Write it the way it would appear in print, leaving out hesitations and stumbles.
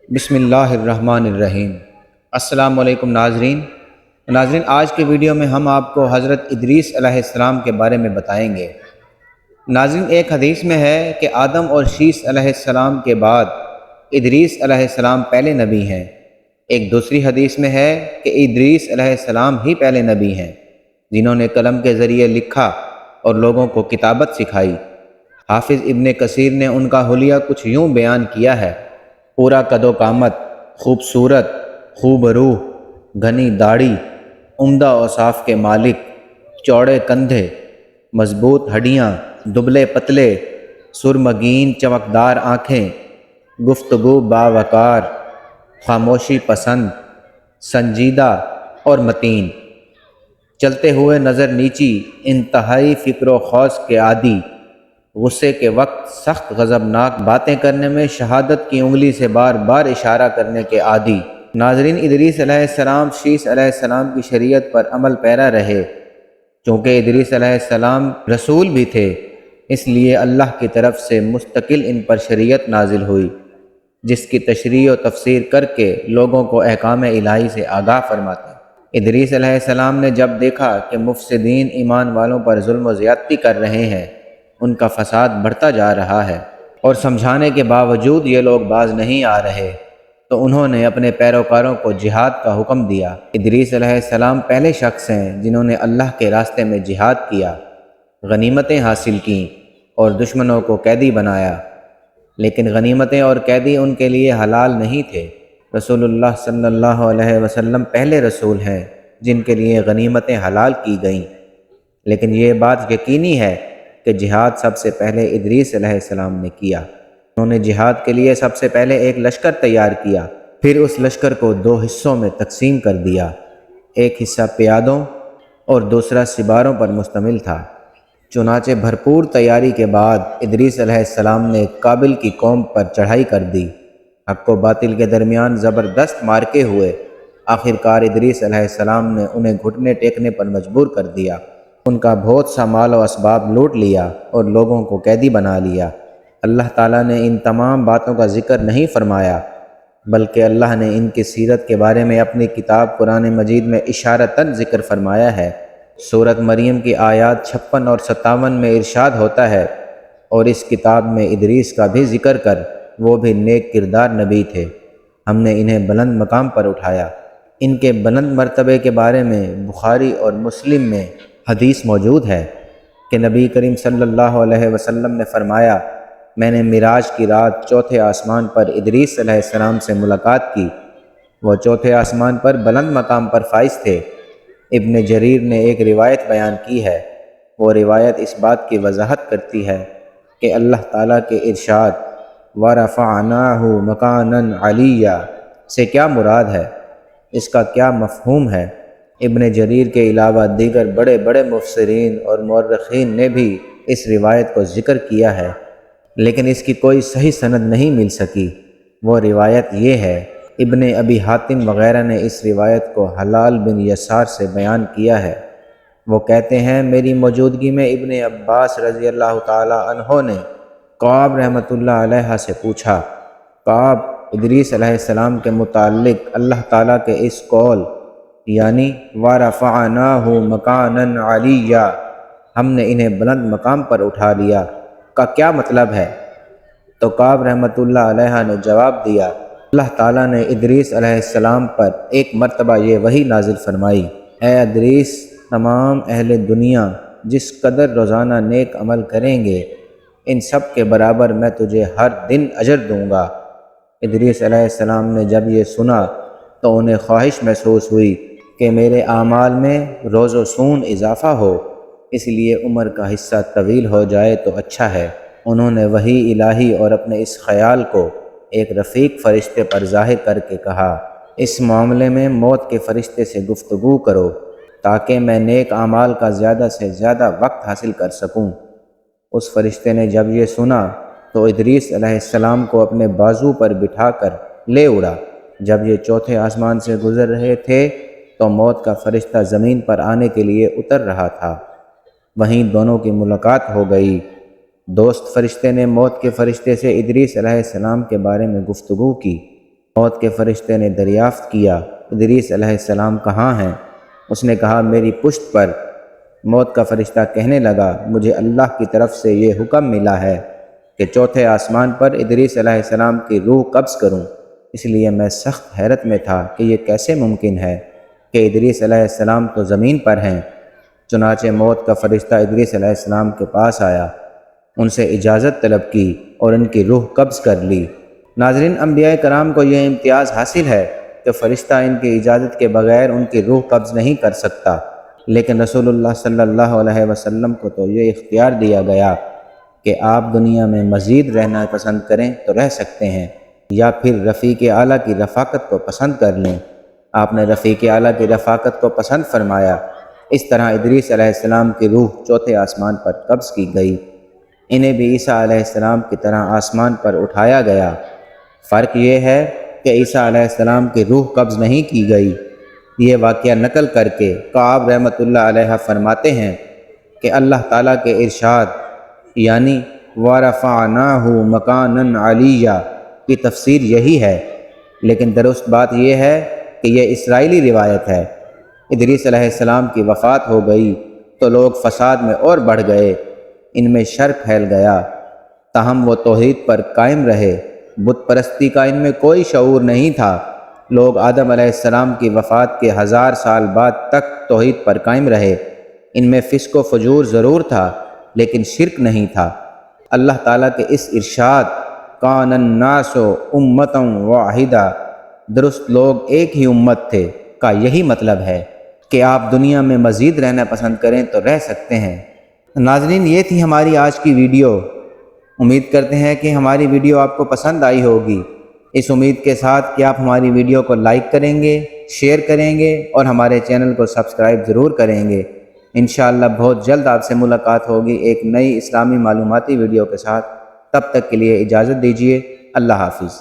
بسم اللہ الرحمن الرحیم۔ السلام علیکم ناظرین، آج کے ویڈیو میں ہم آپ کو حضرت ادریس علیہ السلام کے بارے میں بتائیں گے۔ ناظرین، ایک حدیث میں ہے کہ آدم اور شیس علیہ السلام کے بعد ادریس علیہ السلام پہلے نبی ہیں۔ ایک دوسری حدیث میں ہے کہ ادریس علیہ السلام ہی پہلے نبی ہیں جنہوں نے قلم کے ذریعے لکھا اور لوگوں کو کتابت سکھائی۔ حافظ ابن کثیر نے ان کا حلیہ کچھ یوں بیان کیا ہے: پورا قد و قامت، خوبصورت، خوب روح، گھنی داڑھی، عمدہ اوصاف کے مالک، چوڑے کندھے، مضبوط ہڈیاں، دبلے پتلے، سرمگین چمکدار آنکھیں، گفتگو باوقار، خاموشی پسند، سنجیدہ اور متین، چلتے ہوئے نظر نیچی، انتہائی فکر و خوض کے عادی، غصے کے وقت سخت غضبناک باتیں کرنے میں شہادت کی انگلی سے بار بار اشارہ کرنے کے عادی۔ ناظرین، ادریس علیہ السلام شیس علیہ السلام کی شریعت پر عمل پیرا رہے۔ چونکہ ادریس علیہ السلام رسول بھی تھے، اس لیے اللہ کی طرف سے مستقل ان پر شریعت نازل ہوئی، جس کی تشریح و تفسیر کر کے لوگوں کو احکام الہی سے آگاہ فرماتے ہیں۔ ادریس علیہ السلام نے جب دیکھا کہ مفسدین ایمان والوں پر ظلم و زیادتی کر رہے ہیں، ان کا فساد بڑھتا جا رہا ہے، اور سمجھانے کے باوجود یہ لوگ باز نہیں آ رہے، تو انہوں نے اپنے پیروکاروں کو جہاد کا حکم دیا۔ ادریس علیہ السلام پہلے شخص ہیں جنہوں نے اللہ کے راستے میں جہاد کیا، غنیمتیں حاصل کیں اور دشمنوں کو قیدی بنایا، لیکن غنیمتیں اور قیدی ان کے لیے حلال نہیں تھے۔ رسول اللہ صلی اللہ علیہ وسلم پہلے رسول ہیں جن کے لیے غنیمتیں حلال کی گئیں، لیکن یہ بات یقینی ہے کہ جہاد سب سے پہلے ادریس علیہ السلام نے کیا۔ انہوں نے جہاد کے لیے سب سے پہلے ایک لشکر تیار کیا، پھر اس لشکر کو دو حصوں میں تقسیم کر دیا۔ ایک حصہ پیادوں اور دوسرا سواروں پر مشتمل تھا۔ چنانچہ بھرپور تیاری کے بعد ادریس علیہ السلام نے کابل کی قوم پر چڑھائی کر دی۔ حق و باطل کے درمیان زبردست مارکے ہوئے، آخرکار ادریس علیہ السلام نے انہیں گھٹنے ٹیکنے پر مجبور کر دیا۔ ان کا بہت سا مال و اسباب لوٹ لیا اور لوگوں کو قیدی بنا لیا۔ اللہ تعالیٰ نے ان تمام باتوں کا ذکر نہیں فرمایا، بلکہ اللہ نے ان کی سیرت کے بارے میں اپنی کتاب قرآن مجید میں اشارتاً ذکر فرمایا ہے۔ سورۃ مریم کی آیات 56 اور 57 میں ارشاد ہوتا ہے: اور اس کتاب میں ادریس کا بھی ذکر کر، وہ بھی نیک کردار نبی تھے، ہم نے انہیں بلند مقام پر اٹھایا۔ ان کے بلند مرتبے کے بارے میں بخاری اور مسلم میں حدیث موجود ہے کہ نبی کریم صلی اللہ علیہ وسلم نے فرمایا: میں نے معراج کی رات چوتھے آسمان پر ادریس علیہ السلام سے ملاقات کی، وہ چوتھے آسمان پر بلند مقام پر فائز تھے۔ ابن جریر نے ایک روایت بیان کی ہے، وہ روایت اس بات کی وضاحت کرتی ہے کہ اللہ تعالیٰ کے ارشاد وَرَفَعْنَاهُ مَكَانًا عَلِيًّا سے کیا مراد ہے، اس کا کیا مفہوم ہے۔ ابن جریر کے علاوہ دیگر بڑے بڑے مفسرین اور مورخین نے بھی اس روایت کو ذکر کیا ہے، لیکن اس کی کوئی صحیح سند نہیں مل سکی۔ وہ روایت یہ ہے: ابن ابی حاتم وغیرہ نے اس روایت کو حلال بن یسار سے بیان کیا ہے۔ وہ کہتے ہیں، میری موجودگی میں ابن عباس رضی اللہ تعالی عنہ نے کعب رحمۃ اللہ علیہ سے پوچھا: کعب، ادریس علیہ السلام کے متعلق اللہ تعالیٰ کے اس قول یعنی وَرَفَعْنَاهُ مَكَانًا عَلِيًّا، ہم نے انہیں بلند مقام پر اٹھا لیا، کا کیا مطلب ہے؟ تو کعب رحمۃ اللہ علیہ نے جواب دیا: اللہ تعالیٰ نے ادریس علیہ السلام پر ایک مرتبہ یہ وحی نازل فرمائی: اے ادریس، تمام اہل دنیا جس قدر روزانہ نیک عمل کریں گے، ان سب کے برابر میں تجھے ہر دن اجر دوں گا۔ ادریس علیہ السلام نے جب یہ سنا تو انہیں خواہش محسوس ہوئی کہ میرے اعمال میں روز و سون اضافہ ہو، اس لیے عمر کا حصہ طویل ہو جائے تو اچھا ہے۔ انہوں نے وحی الہی اور اپنے اس خیال کو ایک رفیق فرشتے پر ظاہر کر کے کہا: اس معاملے میں موت کے فرشتے سے گفتگو کرو تاکہ میں نیک اعمال کا زیادہ سے زیادہ وقت حاصل کر سکوں۔ اس فرشتے نے جب یہ سنا تو ادریس علیہ السلام کو اپنے بازو پر بٹھا کر لے اڑا۔ جب یہ چوتھے آسمان سے گزر رہے تھے تو موت کا فرشتہ زمین پر آنے کے لیے اتر رہا تھا، وہیں دونوں کی ملاقات ہو گئی۔ دوست فرشتے نے موت کے فرشتے سے ادریس علیہ السلام کے بارے میں گفتگو کی۔ موت کے فرشتے نے دریافت کیا ادریس علیہ السلام کہاں ہیں؟ اس نے کہا میری پشت پر۔ موت کا فرشتہ کہنے لگا مجھے اللہ کی طرف سے یہ حکم ملا ہے کہ چوتھے آسمان پر ادریس علیہ السلام کی روح قبض کروں، اس لیے میں سخت حیرت میں تھا کہ یہ کیسے ممکن ہے کہ ادریس علیہ السلام تو زمین پر ہیں۔ چنانچہ موت کا فرشتہ ادریس علیہ السلام کے پاس آیا، ان سے اجازت طلب کی اور ان کی روح قبض کر لی۔ ناظرین، انبیاء کرام کو یہ امتیاز حاصل ہے کہ فرشتہ ان کی اجازت کے بغیر ان کی روح قبض نہیں کر سکتا، لیکن رسول اللہ صلی اللہ علیہ وسلم کو تو یہ اختیار دیا گیا کہ آپ دنیا میں مزید رہنا پسند کریں تو رہ سکتے ہیں، یا پھر رفیق اعلیٰ کی رفاقت کو پسند کر لیں۔ آپ نے رفیق اعلیٰ کی رفاقت کو پسند فرمایا۔ اس طرح ادریس علیہ السلام کی روح چوتھے آسمان پر قبض کی گئی۔ انہیں بھی عیسیٰ علیہ السلام کی طرح آسمان پر اٹھایا گیا۔ فرق یہ ہے کہ عیسیٰ علیہ السلام کی روح قبض نہیں کی گئی۔ یہ واقعہ نقل کر کے کعب رحمۃ اللہ علیہ فرماتے ہیں کہ اللہ تعالیٰ کے ارشاد یعنی وَرَفَعْنَاهُ مَكَانًا عَلِيًّا کی تفسیر یہی ہے، لیکن درست بات یہ ہے کہ یہ اسرائیلی روایت ہے۔ ادریس علیہ السلام کی وفات ہو گئی تو لوگ فساد میں اور بڑھ گئے، ان میں شر پھیل گیا، تاہم وہ توحید پر قائم رہے، بت پرستی کا ان میں کوئی شعور نہیں تھا۔ لوگ آدم علیہ السلام کی وفات کے 1000 سال بعد تک توحید پر قائم رہے، ان میں فسق و فجور ضرور تھا لیکن شرک نہیں تھا۔ اللہ تعالیٰ کے اس ارشاد کان الناس امۃ واحدہ، درست لوگ ایک ہی امت تھے، کا یہی مطلب ہے کہ آپ دنیا میں مزید رہنا پسند کریں تو رہ سکتے ہیں۔ ناظرین، یہ تھی ہماری آج کی ویڈیو۔ امید کرتے ہیں کہ ہماری ویڈیو آپ کو پسند آئی ہوگی۔ اس امید کے ساتھ کہ آپ ہماری ویڈیو کو لائک کریں گے، شیئر کریں گے اور ہمارے چینل کو سبسکرائب ضرور کریں گے۔ انشاءاللہ بہت جلد آپ سے ملاقات ہوگی ایک نئی اسلامی معلوماتی ویڈیو کے ساتھ۔ تب تک کے لیے اجازت دیجیے۔ اللہ حافظ۔